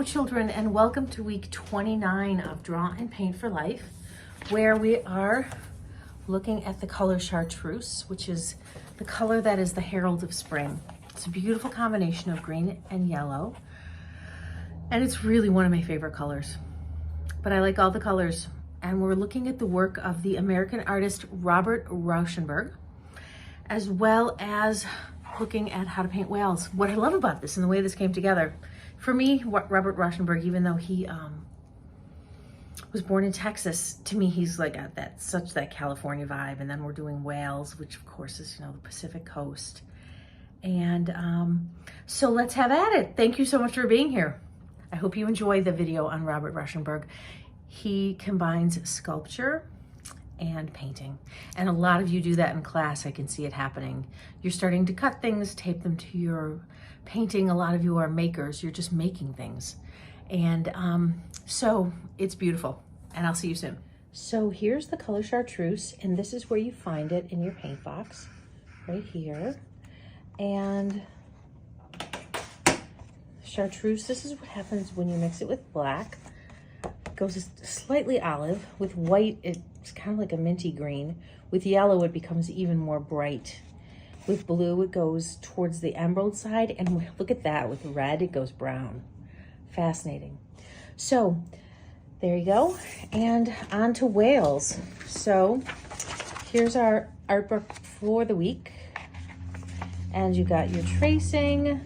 children, and welcome to week 29 of Draw and Paint for Life, where we are looking at the color chartreuse, which is the color that is the herald of spring. It's a beautiful combination of green and yellow, and it's really one of my favorite colors. But I like all the colors, and we're looking at the work of the American artist Robert Rauschenberg, as well as looking at how to paint whales. What I love about this and the way this came together, for me, Robert Rauschenberg, even though he was born in Texas, to me he's like got that California vibe. And then we're doing whales, which of course is, you know, the Pacific coast. And so let's have at it. Thank you so much for being here. I hope you enjoy the video on Robert Rauschenberg. He combines sculpture and painting. And a lot of you do that in class. I can see it happening. You're starting to cut things, tape them to your painting. A lot of you are makers. You're just making things. And so it's beautiful. And I'll see you soon. So here's the color chartreuse, and this is where you find it in your paint box, right here. And chartreuse, this is what happens when you mix it with black. It goes slightly olive. With white, it's kind of like a minty green. With yellow, it becomes even more bright. With blue, it goes towards the emerald side. And look at that, with red, it goes brown. Fascinating. So there you go. And on to whales. So here's our art book for the week. And you got your tracing,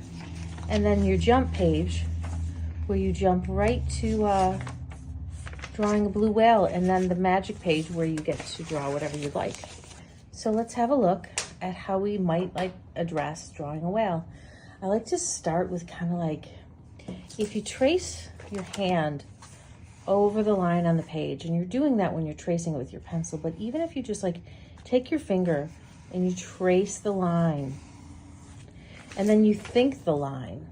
and then your jump page, where you jump right to drawing a blue whale, and then the magic page where you get to draw whatever you like. So let's have a look at how we might address drawing a whale. I like to start with kind of like, if you trace your hand over the line on the page, and you're doing that when you're tracing it with your pencil, but even if you just take your finger and you trace the line, and then you think the line,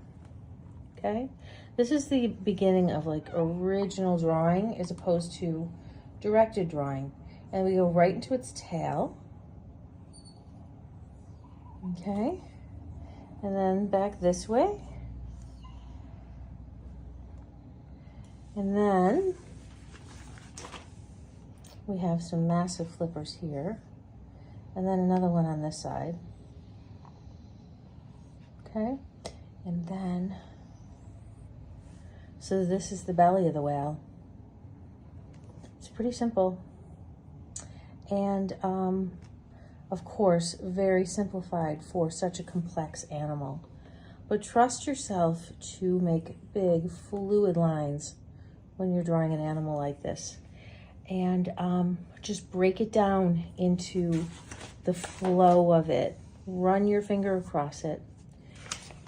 okay? This is the beginning of original drawing as opposed to directed drawing. And we go right into its tail, okay? And then back this way. And then we have some massive flippers here, and then another one on this side. Okay, and then, so this is the belly of the whale. It's pretty simple. And of course, very simplified for such a complex animal. But trust yourself to make big, fluid lines when you're drawing an animal like this. And just break it down into the flow of it. Run your finger across it.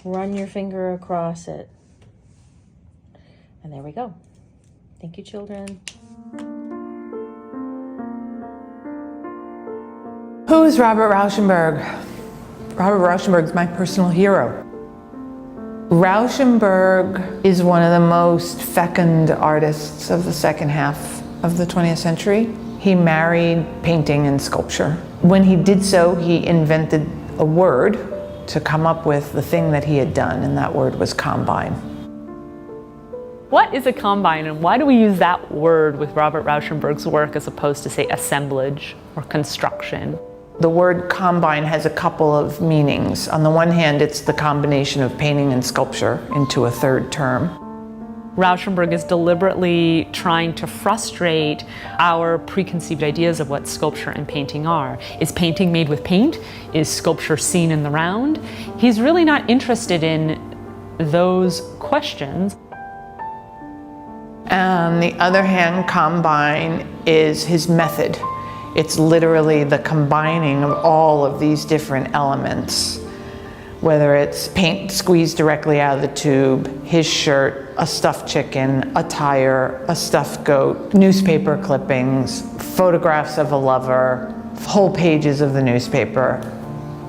Run your finger across it. And there we go. Thank you, children. Who is Robert Rauschenberg? Robert Rauschenberg is my personal hero. Rauschenberg is one of the most fecund artists of the second half of the 20th century. He married painting and sculpture. When he did so, he invented a word to come up with the thing that he had done, and that word was combine. What is a combine, and why do we use that word with Robert Rauschenberg's work as opposed to, say, assemblage or construction? The word combine has a couple of meanings. On the one hand, it's the combination of painting and sculpture into a third term. Rauschenberg is deliberately trying to frustrate our preconceived ideas of what sculpture and painting are. Is painting made with paint? Is sculpture seen in the round? He's really not interested in those questions. On the other hand, combine is his method. It's literally the combining of all of these different elements. Whether it's paint squeezed directly out of the tube, his shirt, a stuffed chicken, a tire, a stuffed goat, newspaper clippings, photographs of a lover, whole pages of the newspaper,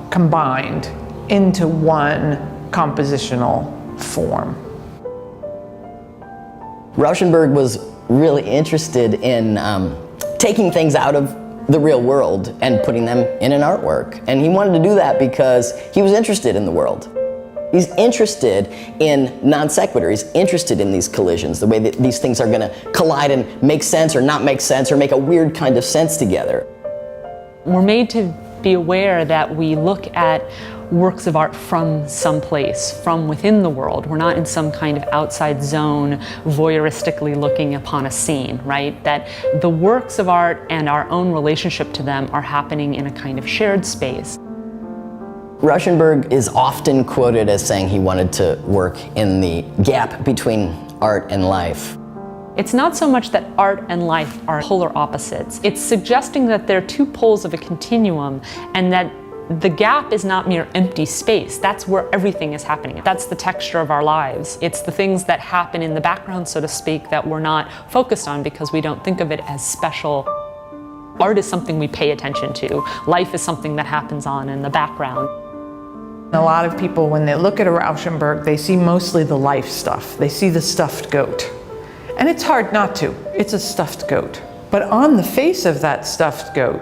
combined into one compositional form. Rauschenberg was really interested in taking things out of the real world and putting them in an artwork. And he wanted to do that because he was interested in the world. He's interested in non sequitur. He's interested in these collisions, the way that these things are going to collide and make sense or not make sense or make a weird kind of sense together. We're made to be aware that we look at works of art from someplace, from within the world. We're not in some kind of outside zone, voyeuristically looking upon a scene, right? That the works of art and our own relationship to them are happening in a kind of shared space. Rauschenberg is often quoted as saying he wanted to work in the gap between art and life. It's not so much that art and life are polar opposites. It's suggesting that they're two poles of a continuum and that the gap is not mere empty space. That's where everything is happening. That's the texture of our lives. It's the things that happen in the background, so to speak, that we're not focused on because we don't think of it as special. Art is something we pay attention to. Life is something that happens on in the background. A lot of people, when they look at a Rauschenberg, they see mostly the life stuff. They see the stuffed goat. And it's hard not to. It's a stuffed goat. But on the face of that stuffed goat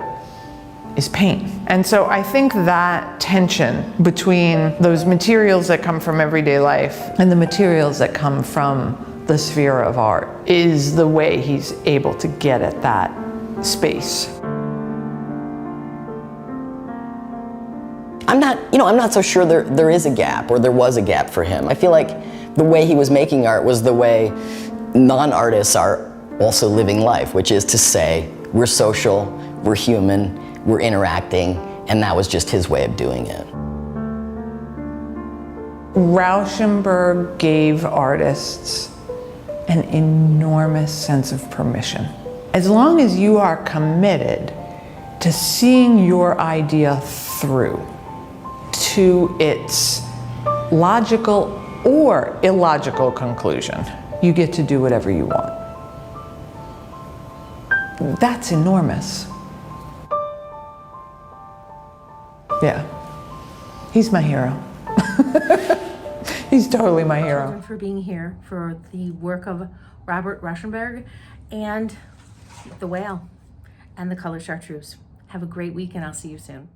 is paint. And so I think that tension between those materials that come from everyday life and the materials that come from the sphere of art is the way he's able to get at that space. I'm not so sure there is a gap, or there was a gap for him. I feel like the way he was making art was the way non-artists are also living life, which is to say, we're social, we're human, we're interacting, and that was just his way of doing it. Rauschenberg gave artists an enormous sense of permission. As long as you are committed to seeing your idea through to its logical or illogical conclusion, you get to do whatever you want. That's enormous. Yeah, he's my hero. He's totally my hero. For being here for the work of Robert Rauschenberg and The Whale and the Color Chartreuse. Have a great week and I'll see you soon.